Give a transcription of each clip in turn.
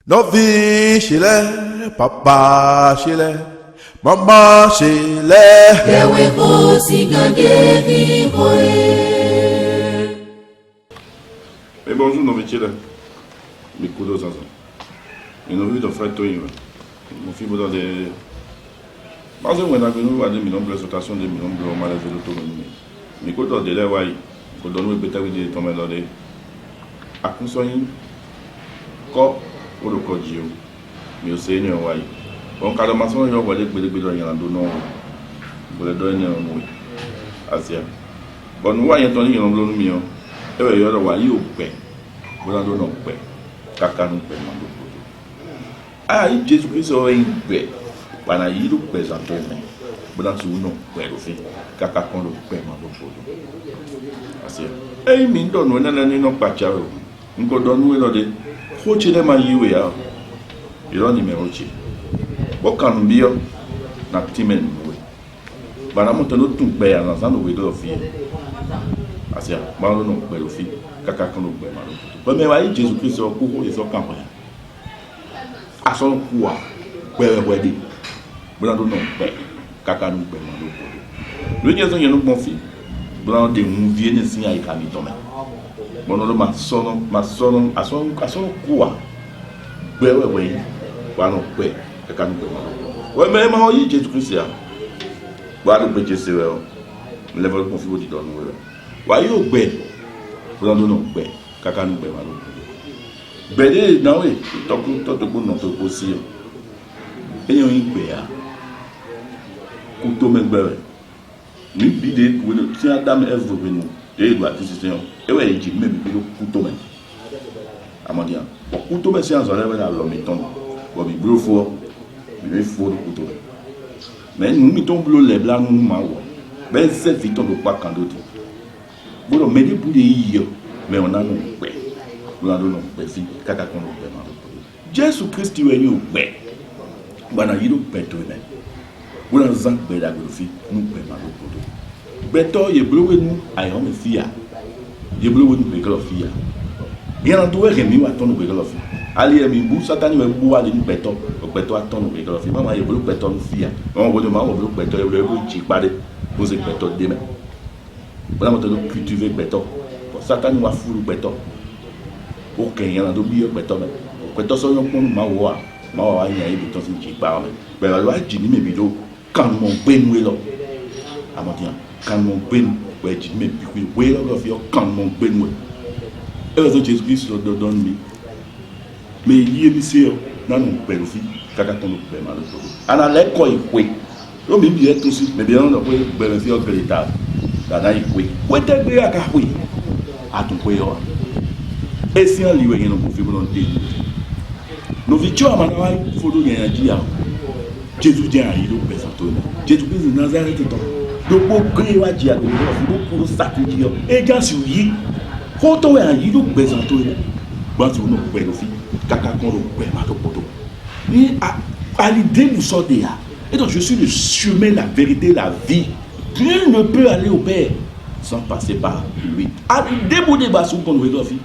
Novi chile, papa chile, maman chile. Ewe vosi gande vivoe. Mais bonjour, Novi chile. Mes coups de et nous vivons frère Toy. Mon fils dans des. Parce que on a venu à des millions de exploitations, des millions de malaises de l'autonomie. Mais quand on délai, on donne peut-être des tombes dans des. À consommer, corps ou le corps Dieu. Mais au Seigneur, bon, quand on m'a dit qu'on va aller dans un don, pour le donner un mot. Asia. Bon, nous voyons ton nom de l'union. Et il y a le roi, il est au paix. Vous en donnez au paix. Caca nous paie. Ah, Jésus-Christ aurait une paix. Pendant qu'il nous présente, vous en souvenez, paix aussi. Caca qu'on nous paie. Asia. Et il me donne, on n'a pas de charo. Nous donnons le faut que les maillots et il y a un numéro. Aucun bio n'a pas de même. Bah, nous avons tout payé dans un nouveau fille. Asia, malon non payé aussi. Caca qu'on nous paie. Mais voyez, Jésus-Christ au cours des autres campagnes. À son quoi, vous n'en donnez pas. Caca nous paie. Le Dieu est mon fils. Vous n'en avez pas de signes avec Ami Thomas. Bon, on ma son, à son quoi. Ouais, voilà, ouais, caca nous paie. Ouais, mais moi, Jésus-Christ, voilà, le péché, c'est vrai. Le vol conflit au dit dans nous. Voyez, au bé, vous en donnez pas. Caca nous paie. Bédé, non, oui, tant que vous n'en faites pas aussi. Et il y a une paix. Couteau même bébé. Nous bidé, si la dame est venue, et il doit tout ce Seigneur. Et ouais, il dit même le couteau même. À mon dire, le couteau même, c'est un enlève à l'homme et tombe. Bon, il brûle fort, il faut le couteau. Mais nous mettons les blancs, nous m'envoie. Ben, c'est vite, on ne peut pas quand d'autres. Bon, mais des boules, mais on a nos paix. Nous avons nos paix, caca qu'on nous paie. Jésus-Christ, tu es nous paix. Voilà, il nous paie tout de même. Vous avez un peu d'agrophie, nous payons le produit. Béton, il y a bleu nous, aïe, on est fier. Il y a bleu nous, pégré fier. Il y a un tour et demi, attend nous pégré fier. Allez, mi bou, Satan, il va boire les béton, le béton attend nous pégré fier. Maman, il y a bleu béton nous fier. On va demander au bleu béton, il y a bleu qui parle, vous êtes béton demain. Vous avez maintenant cultiver béton. Satan, il va foutre le béton. Ok, il y a un double béton. Béton, c'est un peu de mawa. Mawa, il y a un béton qui parle. Mais la loi dit, mais vidéo. Quand mon ben est là, à mon dire, quand mon ben, ouais, tu me dis, oui, là, quand mon ben est. Et les Jésus-Christ le donne, mais il est lycée, non, non, ben aussi, caca qu'on nous paie mal. À la l'école, oui. Donc, même bien tout aussi, mais bien, on a pu bénéficier de l'État. Dans la oui. Oui, t'es bien à oui. À ton pays, et si on lui a un conflit, on dit, nos visions à Manaï, il faut donner un dia. Jésus dit à il est présent. Jésus Christ de Nazareth est donc pour créer un dia, pour le sacrifier. Et quand sur lui, quand on est il est présent. Bon, si on est aussi, caca qu'on est présent. Et à l'idée nous sortir. Et donc je suis le chemin, la vérité, la vie. Rien ne peut aller au Père sans passer par lui. À l'idée pour des basses qu'on veut faire.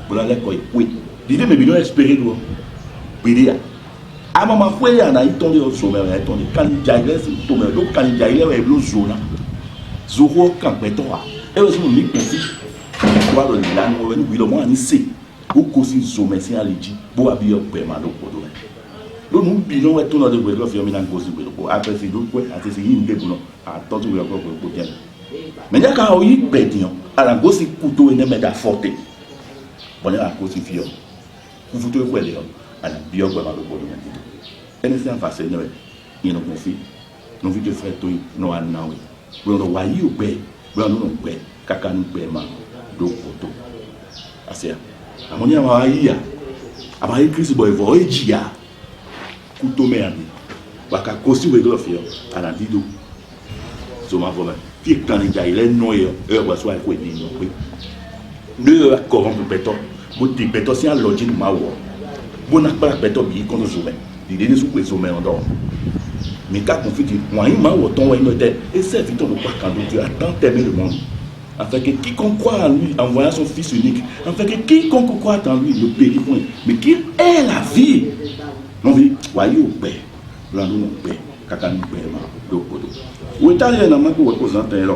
Vous l'avez quoi? Oui. L'idée mais bien espérer nous. Pédia. À maman foi ya na itonde o sommet ya itonde kan jaile si to me do kan jaile we blo zona zoro kan peto a e o so mi konfi wa lo la no ni bi lo mo ani se o ko si sommet si aliji bo abi o pe ma do podo lo nu bi no we to no de we lo fi o mi na ko si we lo a pe si do ko ati si yin de no a to tu we ko je me nya ka o yi pe dian ala go si kuto ene me da forte bon ya ko si fi o ku futo e kwele o ala bi o gba ma do podo et nous sommes passés, nous avons fait, nous avons fait tout, nous avons fait, nous avons fait, nous avons fait, caca nous paie mal, donc photo. Assez. À mon avis, à mon avis, Christ boy voyez dia, couteau merde, baka kosi we go faire, à la dido. So ma voix, qui quand il y a il est noyé, va soit quoi ni non. Deux corrompre béton, bout béton c'est un login ma wo. Bon n'a pas béton bi qu'on nous soumet. Il est sous les sommets en dehors. Mais quand on fait du moyen, autant et c'est vite on ne pas quand Dieu a tant aimé le monde. Afin que quiconque croit en lui, envoyant son Fils unique, afin que quiconque croit en lui ne périt point, mais qu'il ait est la vie. Non, oui, voyez au père. Là, nous, on père. Kaka nous père, le podo. Où est allé, on a que représenté là.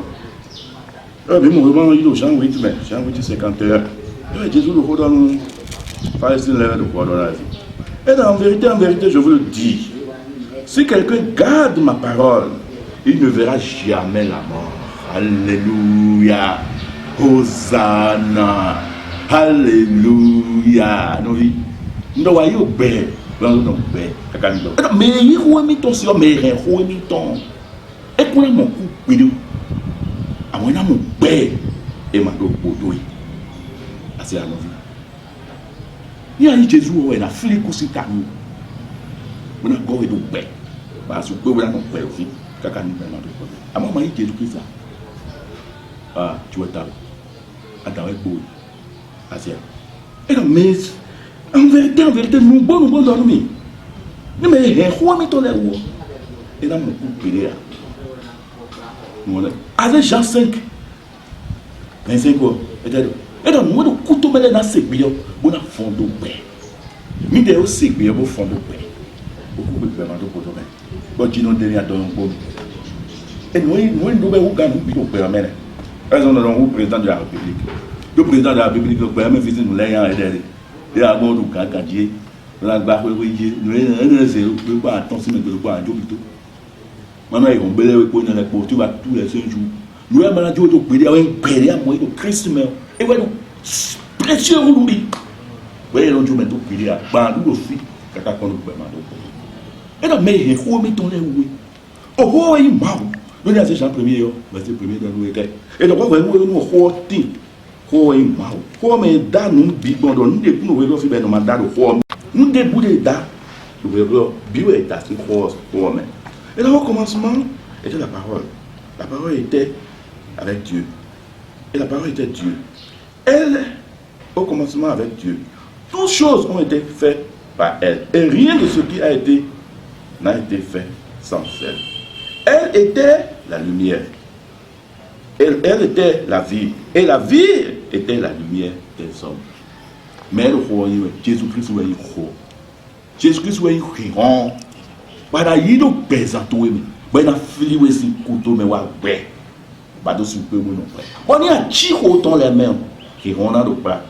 Mais mon roman, il est Jean 8, mais Jean 8, 51. Jésus, le roi dans le Palestine, l'air de quoi dans la vie. Et en vérité, je vous le dis, si quelqu'un garde ma parole, il ne verra jamais la mort. Alléluia. Hosanna. Alléluia. Nous voyons au père. Mais il faut aimer ton Seigneur, mais il faut aimer ton. Et pour mon coup, oui, à mon amour, père, et ma douce, c'est à nos vies. Il y a Jésus, il a fait les coups à nous. On a encore une paix. Parce que on a un paix aussi. Kaka nous permet de faire. À moi, il Jésus Christ là. Ah, tu vois, attends, beau. Assez. Et donc, mais en vérité, nous bon dormir. Mais il faut mettre les roues. Et là, mon coup pédé. Avec Jean 5, 25 ans. Et donc, nous avons couteau dans le séquillon, nous avons fond de paix. Nous avons séquillon, nous avons fond de paix. Beaucoup de paix, nous avons fond de paix. Bon, tu nous donnes à ton bon. Et nous avons gagné le paix. Nous avons le président de la République. Le président de la République, le président de nous l'ayant aidé. Et à bord du Canadier, nous avons barré, nous avons zéro, nous avons pas attention, nous avons pas un job. Maintenant, ils vont belayer pour nous pour tous les 5 jours. Nous avons un job pour péder, un pédé à moi, Christ, et voilà, précieux ou oui. Voyez, l'on dit maintenant qu'il y a bandou aussi, kaka qu'on nous permet de. Et donc, mais il faut mettre ton lait oui. Oh, il m'a. Nous avons ces gens premiers, verset premier dans nous était. Et donc, nous avons hoti. Oh, il m'a. Oh, mais dans nous, bibon, nous début, nous voyons si bien nous mandat de forme. Nous début de da. Nous voyons bio et tas de cross, oh, mais. Et donc, au commencement, était la parole. La parole était avec Dieu. Et la parole était Dieu. Elle, au commencement avec Dieu, toutes choses ont été faites par elle. Et rien de ce qui a été n'a été fait sans elle. Elle était la lumière. Elle était la vie. Et la vie était la lumière des hommes. Mais le roi, Jésus-Christ, est le roi. Jésus-Christ, est le roi. Voilà, il nous présente. Il a filé aussi couteau, mais il a fait. Pas de super bon. On y a qui autant les mains qui ont dans le bras.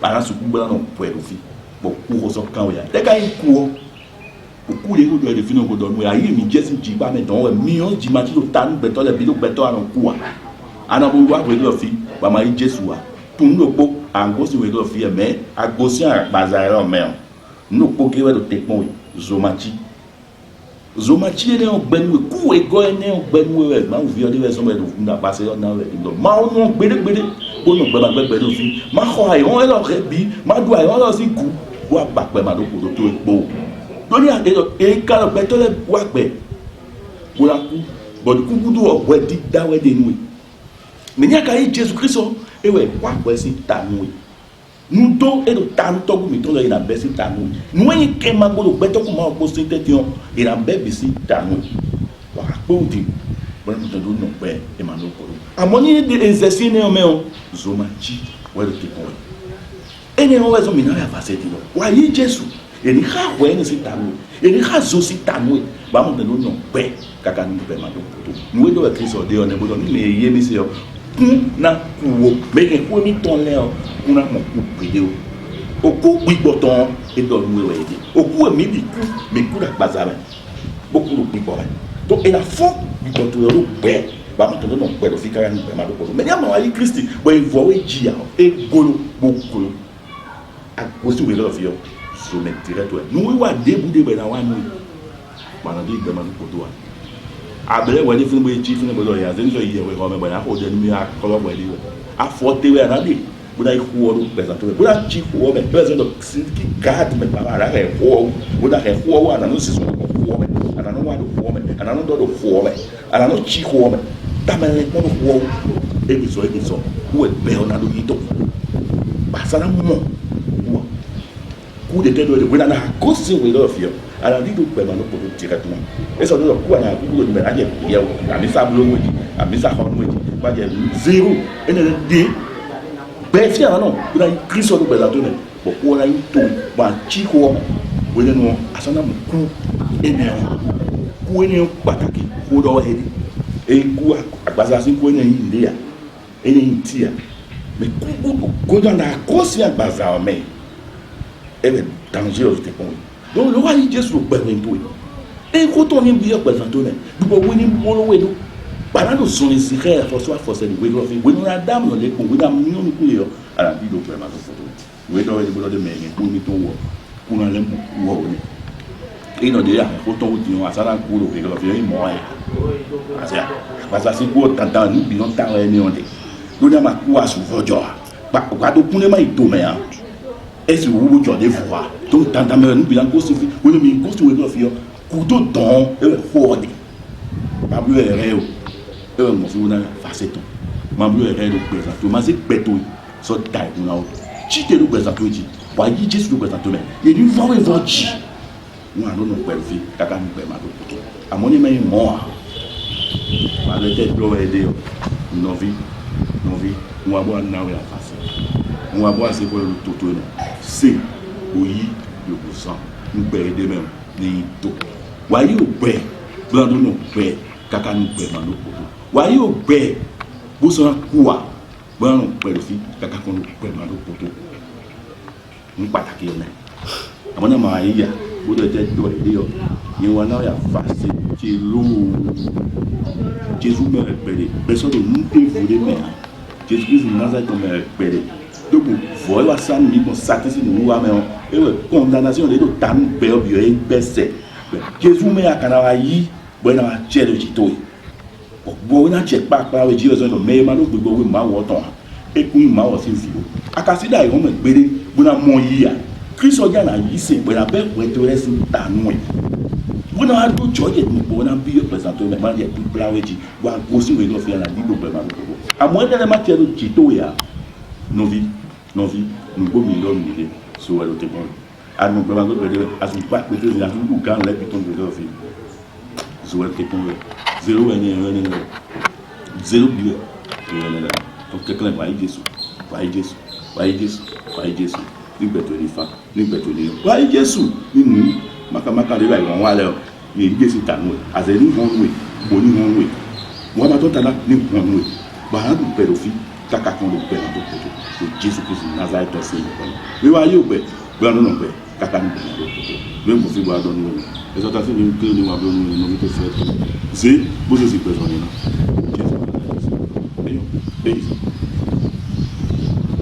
Par exemple, si vous avez un point de vie, beaucoup de gens quand il y a des gars qui courent. Beaucoup de gens qui ont des films qui ont des films qui ont des millions de gens qui ont des béton, les bidons béton à l'encours. À la bourgeois, vous avez fait, vous avez Jésus. Tout le monde a gauche, vous avez fait, mais à gauche, il y a un bazar en mer. Nous pouvons faire des technologies, Zomati. Zomati est un ben ou coup et goy est un ben ou ma ou viande de somme de na passer dans le ma on bede bon on ba bede fi ma khoy on e lo rebi ma do ay on lo si ku wa ba pe ma do ko to bo lórí e ka be to le wa pe bo la ku bo ku ku do o di da we de nu me nya ka Jesus Christ e we wa pe si tanu nous donc et le temps tout mi to le na be si tanu nous y ke ma go be to ku ma ko si tetion e na be si tanu wa ko di bon to do no pe e ma no ko amoni de exercice ne o me o zomachi we de ko e ne o we zo mi na ya fa se ti lo wa yi Jesus e ni ha we ni si tanu e ni ha zo si tanu ba mo de no pe kaka ni pe ma do ko nous do Christ o de o ne bo do ni le ye mi se o na kuwo mais ko mi ton le o kuna mo ku video o ku gbigbọ̀tàn e do nu we de o ku mi bi ku me ku da bazara beaucoup de people donc et la foi gbigbọ̀tàn lo pe ba mo to no pe lo fi kara ni pe ma do ko mais ya ma yi Christ bo e vo we ji ya e golo beaucoup a ko si we lo fi o so me dire to nu wa debu de be na wa nu ma na di gbe ma do ko to wa abele we ni fun bo e ji fun bo lo ya ze ni so yi we ko me bo na ko de ni a ko lo bo de a fo te we na de bu da ihu oru pesanto bu da chi hu me pesanto do ki gad me baba ra he hu bu da he hu wa na no siso ko hu me ana no wa do hu me ana no do hu me ana no chi hu me ta me le no hu e bi so hu e be ona do yito ba sana mo ku de te do de bu na ko si we do fio ala di do pe ma no ko directement e so do ku ana ku do me aje ye o ami sa blo mo di ami sa ho mo di ba je zero e ne de bẹ́ẹ̀ fi àwọn náà bí wọ́n Christ ọdún pẹ̀lú àtúnẹ̀ pour la to ba chico wele no asana mu ku ene ku ene pataki ko do hedi e ku agbaza sin ku ene ile ya ene tia me ku do na ko si agbaza o me e be dangereux te pon donc le roi Jésus be ben to e ko to ni bi agbaza to ne dubo we ni mo lo we do para do son israel force ni we do fi we na dam no le ko we na mi no ku yo ala bi do pe ma do foto we do we do me ni ku ni to wo kuna le wo ni ino de ya ko to di wa sara ku lo ke lo fi mo ya asia basa si ku tanta ni bi no ta ni on de do na ma ku asu fojo pa do kun le ma ito me ya esi wo jo de fwa to tanta me ni bi na ko si fi we mi ko si we lo fi ku do don e fo de ma bu ere o mo fi una faceto ma bu ere do pe to ma se peto so dai una o chi te do pe to ji wa yi Jésus do pe to me ye ni fo we fo ji wọn àlọ́ nù pẹ̀lú fi kàkà nù pẹ̀lú àlọ́ tó àmọ́ ní mẹ́rin mọ́ à wà lẹ́ tẹ́ dọ́wọ́ ẹ̀ dé ọ nọ́ví wọn àbọ̀ ànáwó yà fàṣẹ wọn àbọ̀ àṣẹ pẹ̀lú tòtò ẹ̀ ṣe òyì yòókù sàn nù pẹ̀lú ẹ̀ dé mẹ́rin ní tó wà yóò bẹ̀ gbọ́dọ̀ nù pẹ̀ kàkà nù pẹ̀lú àlọ́ tó wà yóò bẹ̀ bó sọ kú wa gbọ́dọ̀ nù pẹ̀lú fi kàkà nù pẹ̀lú àlọ́ tó ń pàtàkì ẹ̀ náà àmọ́ náà máa yíyà bóde tẹ dọ ẹ yọ ni wọn náà yà fa se tse lóo Jésus mẹ ẹgbẹrẹ bẹsọ de nu tẹ fúre mẹ Jésus Christ nasa tẹ mẹ ẹgbẹrẹ dọbò vọ ẹ wá sanu mi kàn sakisi nínú wa mẹ ọ ẹ wẹ condamnation de do ta nu bẹ ọbi ẹ gbẹsẹ Jésus mẹ akana wa yi bọ ẹ náà wa tiẹ de tsi tó yi bọ ẹ náà tiẹ kpakpa wẹ jí ẹsẹ nọ mẹ ẹ má ló gbégbé wẹ má wọ tán ekun yìí má wọ sí fi o akasida yìí wọn mẹ gbére bọ náà mọ yìí yà Kristo ya na yi se bena be kweto esi tanu e bona adu joye ni bona bi represento me ma ye plaweji wa gosi we do fi na lido be ma ko amode le ma tielo jito ya novi no go mi lo mi le so wa lo te bon anu be ma go be asu pa pe te ya du gan le piton de do fi so wa te bon 0 eni 0 bi la to ke kle ba Jésus nígbẹ̀tò ní fa nígbẹ̀tò ní wáyé Jésù nínú makamaka rírà ìwọ̀n wà lẹ́ọ̀ ní èyí Jésù tànú ẹ̀ àzẹ̀ ní wọn wẹ̀ bò ní wọn wẹ̀ wọn bá tó tàná ní wọn wẹ̀ bàánù pẹ̀lú fi kàkà kan ló pẹ̀lú àdó pẹ̀lú tó Jésù Kristu Nazareth tó sí ìyẹn pẹ̀lú wíwá yóò pẹ̀ gbọ́dọ̀ náà pẹ̀ kàkà ní pẹ̀lú àdó pẹ̀lú wíwá mo fi wá dọ́ nínú rẹ̀ ẹ̀sọ́ ta sí mi kí ni wà lónìí nínú mi tó fẹ́ tó ṣe bó ṣe sì pẹ̀sọ̀ nínú Jésù